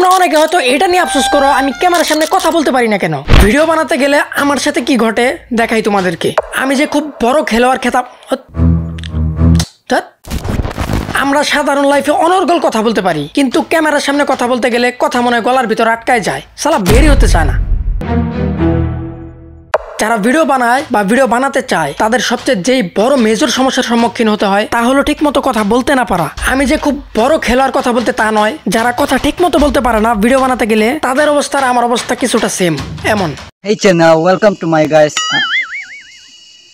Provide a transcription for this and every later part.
তোমরা অনেকে হয়তো এটা নিয়ে আফসোস করো আমি ক্যামেরার সামনে কথা বলতে পারি না কেন। ভিডিও বানাতে গেলে আমার সাথে কি ঘটে দেখাই তোমাদেরকে। আমি যে খুব বড় খেলোয়াড় খেতাম। আমরা সাধারণ লাইফে অনর্গল কথা বলতে পারি, কিন্তু ক্যামেরার সামনে কথা বলতে গেলে কথা মনে হয় গলার ভিতর আটকায় যায়, সালা বেরই হতে চায় না। যারা ভিডিও বানায় বা ভিডিও বানাতে চায় তাদের সবচেয়ে যেই বড় মেজর সমস্যার সম্মুখীন হতে হয় তা হলো ঠিক মতো কথা বলতে না পারা। আমি যে খুব বড় খেলোয়াড় কথা বলতে তা নয়, যারা কথা ঠিক মতো বলতে পারে না ভিডিও বানাতে গেলে তাদের অবস্থা আর আমার অবস্থা কিছুটা সেম এমন। Hey channel, welcome to my guys.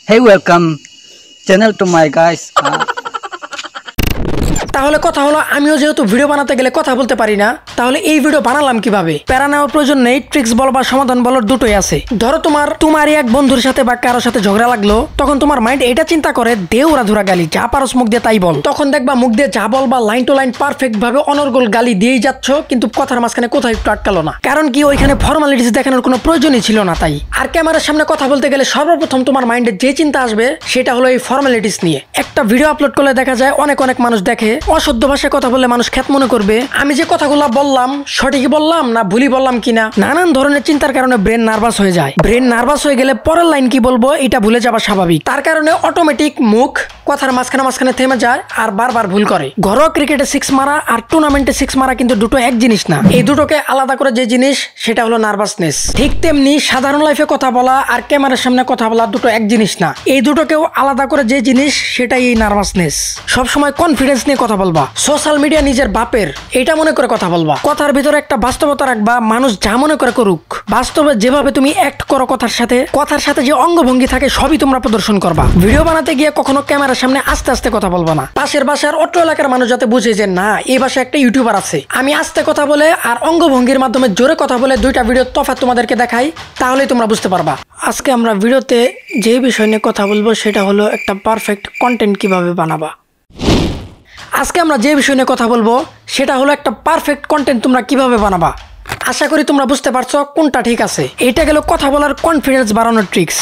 Hey welcome channel to my guys. তাহলে কথা হলো আমিও যেহেতু ভিডিও বানাতে গেলে কথা বলতে পারি না, তাহলে এই ভিডিও বানালাম কিভাবে? প্যারা নেওয়ার প্রয়োজন নেই, ট্রিক্স বল বা সমাধান বলার দুটোই আছে। ধরো তোমারই এক বন্ধুর সাথে বা কারোর সাথে ঝগড়া লাগলো, তখন তোমার মাইন্ড এটা চিন্তা করে দেউরা ধুরা গালি, যা পারস মুখ দিয়ে তাই বল। তখন দেখবা মুখ দিয়ে যা বল বা লাইন টু লাইন পারফেক্ট ভাবে অনর্গল গালি দিয়েই যাচ্ছ, কিন্তু কথার মাঝখানে কোথাও একটু আটকালো না। কারণ কি ওইখানে ফর্মালিটিস দেখানোর কোনো প্রয়োজনই ছিল না তাই। আর ক্যামেরার সামনে কথা বলতে গেলে সর্বপ্রথম তোমার মাইন্ডে যে চিন্তা আসবে সেটা হলো এই ফর্মালিটিস নিয়ে। একটা ভিডিও আপলোড করলে দেখা যায় অনেক মানুষ দেখে, অশুদ্ধ ভাষায় কথা বললে মানুষ খ্যাত মনে করবে, আমি যে কথাগুলো বললাম সঠিকই বললাম না ভুলই বললাম কিনা। নানান ধরনের চিন্তার কারণে ব্রেন নার্ভাস হয়ে যায়। ব্রেন নার্ভাস হয়ে গেলে পরের লাইন কি বলবো এটা ভুলে যাওয়া স্বাভাবিক। তার কারণে অটোমেটিক মুখ কথার মাঝখানে থেমে যায় আর বারবার ভুল করে। ঘরোয়া ক্রিকেটে 6 মারা আর টুর্নামেন্টে 6 মারা কিন্তু দুটো এক জিনিস না। এই দুটোকে আলাদা করে যে জিনিস সেটা হলো নার্ভাসনেস। ঠিক তেমনি সাধারণ লাইফে কথা বলা আর ক্যামেরার সামনে কথা বলা দুটো এক জিনিস না। এই দুটোকেও আলাদা করে যে জিনিস সেটাই এই নার্ভাসনেস। সবসময় কনফিডেন্স নিয়ে কথা বলবা। সোশ্যাল মিডিয়া নিজের বাপের এটা মনে করে কথা বলবা। কথার ভিতরে একটা বাস্তবতা রাখবা, মানুষ যা মনে করে করুক। বাস্তবে যেভাবে তুমি অ্যাক্ট করো কথার সাথে যে অঙ্গভঙ্গি থাকে সবই তোমরা প্রদর্শন করবা। ভিডিও বানাতে গিয়ে কখনো ক্যামেরার সামনে আস্তে আস্তে কথা বলবা না। পাশের বাসার অত্র এলাকার মানুষ যাতে বুঝে যে না এই বাসায় একটা ইউটিউবার আছে, আমি আস্তে কথা বলে আর অঙ্গভঙ্গির মাধ্যমে জোরে কথা বলে দুইটা ভিডিও তফাৎ তোমাদেরকে দেখাই, তাহলেই তোমরা বুঝতে পারবা। আজকে আমরা ভিডিওতে যে বিষয় নিয়ে কথা বলবো সেটা হলো একটা পারফেক্ট কন্টেন্ট কিভাবে বানাবা। আজকে আমরা যে বিষয় নিয়ে কথা বলবো সেটা হলো একটা পারফেক্ট কন্টেন্ট তোমরা কিভাবে বানাবা। আশা করি তোমরা বুঝতে পারছো কোনটা ঠিক আছে। এটা গেল কথা বলার কনফিডেন্স বাড়ানোর ট্রিক্স।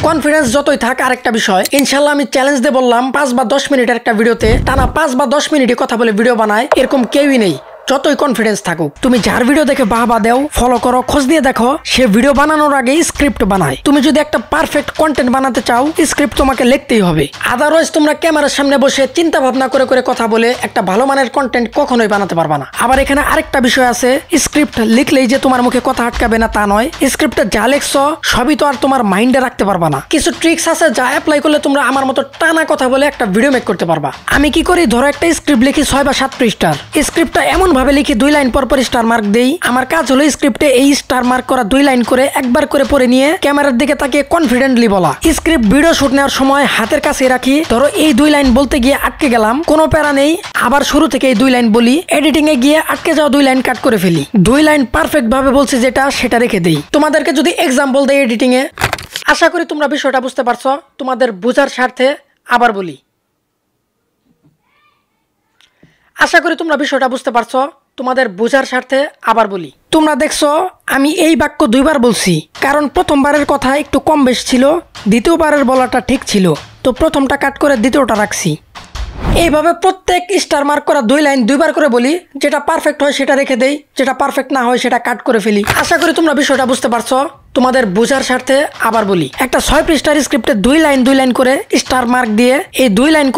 কনফিডেন্স যতই থাক আরেকটা বিষয়, ইনশাল্লাহ আমি চ্যালেঞ্জ দিয়ে বললাম 5 বা 10 মিনিটের একটা ভিডিওতে টানা 5 বা 10 মিনিটে কথা বলে ভিডিও বানায় এরকম কেউই নেই। যতই কনফিডেন্স থাকুক, তুমি যার ভিডিও দেখে বাহবা দাও, ফলো করো, খোঁজ দিয়ে দেখো, সে ভিডিও বানানোর আগে স্ক্রিপ্ট বানায়। তুমি যদি একটা পারফেক্ট কন্টেন্ট বানাতে চাও স্ক্রিপ্ট তোমাকে লিখতেই হবে। আদারওয়াইজ তোমরা ক্যামেরার সামনে বসে চিন্তা ভাবনা করে কথা বলে একটা ভালো মানের কন্টেন্ট কখনোই বানাতে পারবা না। আবার এখানে আরেকটা বিষয় আছে, স্ক্রিপ্ট লিখলেই যে তোমার মুখে কথা আটকাবে না তা নয়। স্ক্রিপ্টে যা লেখছো সবই তো আর তোমার মাইন্ডে রাখতে পারবা না। কিছু ট্রিক্স আছে যা অ্যাপ্লাই করলে তোমরা আমার মতো টানা কথা বলে একটা ভিডিও মেক করতে পারবা। আমি কি করি, ধরো একটা স্ক্রিপ্ট লিখি 6 বা 7 পৃষ্ঠার। স্ক্রিপ্টটা এমন ভাবে লিখি 2 লাইন পর স্টার মার্ক দেই। আমার কাজ হলো স্ক্রিপ্টে এই স্টার মার্ক করা 2 লাইন করে একবার করে পড়ে নিয়ে ক্যামেরার দিকে তাকিয়ে কনফিডেন্টলি বলা। স্ক্রিপ্ট ভিডিও শুট নেওয়ার সময় হাতের কাছে রাখি, ধরো এই 2 লাইন বলতে গিয়ে আটকে গেলাম, কোনো প্যারা নেই, আবার শুরু থেকে এই 2 লাইন বলি। এডিটিং এ গিয়ে আটকে যাওয়া 2 লাইন কাট করে ফেলি। 2 লাইন পারফেক্ট ভাবে বলছি যেটা সেটা রেখে দেই। তোমাদেরকে যদি এক্সাম্পল দেই এডিটিং এ, আশা করি তোমরা বিষয়টা বুঝতে পারছো। তোমাদের বোঝার স্বার্থে আবার বলি, আশা করি তোমরা বিষয়টা বুঝতে পারছো। তোমাদের বোঝার স্বার্থে আবার বলি, তোমরা দেখছো আমি এই বাক্য 2 বার বলছি, কারণ প্রথমবারের কথা একটু কম বেশ ছিল, দ্বিতীয়বারের বলাটা ঠিক ছিল, তো প্রথমটা কাট করে দ্বিতীয়টা রাখছি। এইভাবে প্রত্যেক স্টার মার্ক করা 2 লাইন 2 বার করে বলি। যেটা পারফেক্ট হয় সেটা রেখে দেই, যেটা পারফেক্ট না হয় সেটা কাট করে ফেলি। আশা করি তোমরা বিষয়টা বুঝতে পারছো। তোমাদের বোঝার স্বার্থে আবার বলি, একটা 6 পৃষ্ঠার স্ক্রিপ্টে 2 লাইন করে স্টার মার্ক দিয়ে এই 2 লাইন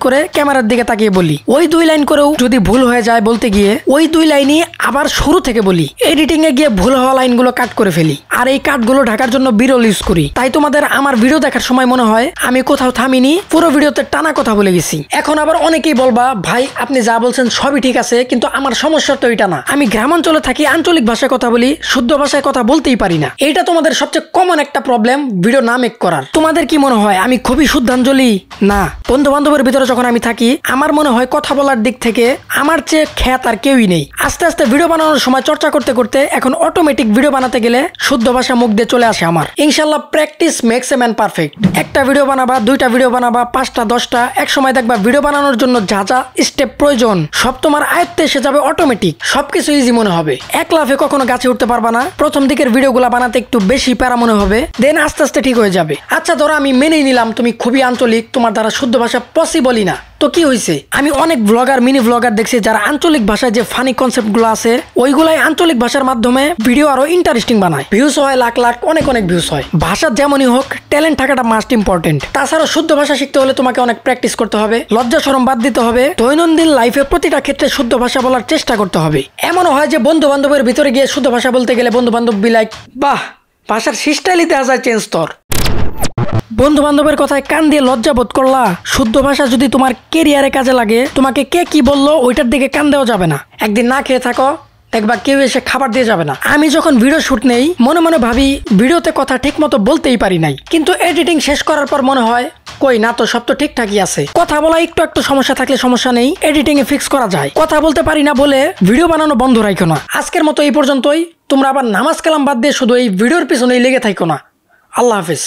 করে ক্যামেরার দিকে তাকিয়ে বলি। ওই 2 লাইন করেও যদি ভুল হয়ে যায় বলতে গিয়ে ওই 2 লাইনই আবার শুরু থেকে বলি। এডিটিং এ গিয়ে ভুল হওয়া লাইনগুলো কাট করে ফেলি, আর এই কাটগুলো ঢাকার জন্য বিরল ইউজ করি। তাই তোমাদের আমার ভিডিও দেখার সময় মনে হয় আমি কোথাও থামিনি, পুরো ভিডিওতে টানা কথা বলে গেছি। এখন আবার অনেকেই বলবা ভাই আপনি যা বলছেন সবই ঠিক আছে, কিন্তু আমার সমস্যা তো এটা না। আমি গ্রামাঞ্চলে থাকি, আঞ্চলিক ভাষায় কথা বলি, শুদ্ধ ভাষায় কথা বলতেই পারি না। এটা তোমাদের সবচেয়ে কমন একটা প্রবলেম ভিডিও না মেক করার। তোমাদের কি মনে হয় আমি খুবই শুদ্ধাঞ্জলি? না, বন্ধু বান্ধবের ভিতরে যখন আমি থাকি আমার মনে হয় কথা বলার দিক থেকে আমার চেয়ে খ্যাত আর কেউই নেই। আস্তে আস্তে ভিডিও বানানোর সময় চর্চা করতে এখন অটোমেটিক ভিডিও বানাতে গেলে শুদ্ধ ভাষা মুখ দিয়ে চলে আসে আমার। ইনশাল্লাহ practice makes a man perfect. একটা ভিডিও বানাবা, 2টা ভিডিও বানাবা, 5টা 10টা, এক সময় দেখবা ভিডিও বানানোর জন্য যা যা স্টেপ প্রয়োজন সব তোমার আয়ত্তে এসে যাবে অটোমেটিক। সবকিছু ইজি মনে হবে। এক লাফে কখনো গাছে উঠতে পারবা না। প্রথম দিকের ভিডিওগুলো বানাতে একটু বেশি প্যারা মনে হবে, দেন আস্তে আস্তে ঠিক হয়ে যাবে। আচ্ছা ধরো আমি মেনেই নিলাম তুমি খুবই আঞ্চলিক, তোমার দ্বারা শুদ্ধ ভাষা পসিবলই না, তো কি হয়েছে? আমি অনেক ব্লগার মিনি ব্লগার দেখছি যারা আঞ্চলিক ভাষায় যে ফানি কনসেপ্ট গুলো আছে ওইগুলাই আঞ্চলিক ভাষার মাধ্যমে ভিডিও আরো ইন্টারেস্টিং বানায়, ভিউজ হয় লাখ লাখ, অনেক অনেক ভিউজ হয়। ভাষা যেমনই হোক ট্যালেন্ট থাকাটা মাস্ট ইম্পর্টেন্ট। তাছাড়া শুদ্ধ ভাষা শিখতে হলে তোমাকে অনেক প্র্যাকটিস করতে হবে, লজ্জা শরম বাদ দিতে হবে, দৈনন্দিন লাইফে প্রতিটা ক্ষেত্রে শুদ্ধ ভাষা বলার চেষ্টা করতে হবে। এমনও হয় যে বন্ধু বান্ধবের ভিতরে গিয়ে শুদ্ধ ভাষা বলতে গেলে বন্ধু বান্ধব বিলাক বাহ ভাষার সিস্টাইলই দেওয়া যায় চেঞ্জ তোর। বন্ধু বান্ধবের কথায় কান দিয়ে লজ্জা বোধ করলা? শুদ্ধ ভাষা যদি তোমার কেরিয়ারে কাজে লাগে, তোমাকে কে কি বললো ওইটার দিকে কান দেওয়া যাবে না। একদিন না খেয়ে থাকো, দেখবা কেউ এসে খাবার দিয়ে যাবে না। আমি যখন ভিডিও শুট নেই মনে মনে ভাবি ভিডিওতে কথা ঠিক মতো বলতেই পারি নাই, কিন্তু এডিটিং শেষ করার পর মনে হয় কই না তো, সব তো ঠিকঠাকই আছে। কথা বলা একটু সমস্যা থাকলে সমস্যা নেই, এডিটিং এ ফিক্স করা যায়। কথা বলতে পারি না বলে ভিডিও বানানো বন্ধ রাখো না। আজকের মতো এই পর্যন্তই। তোমরা আবার নামাজ কালাম বাদ দিয়ে শুধু এই ভিডিওর পিছনেই লেগে থাকো না। আল্লাহ হাফিজ।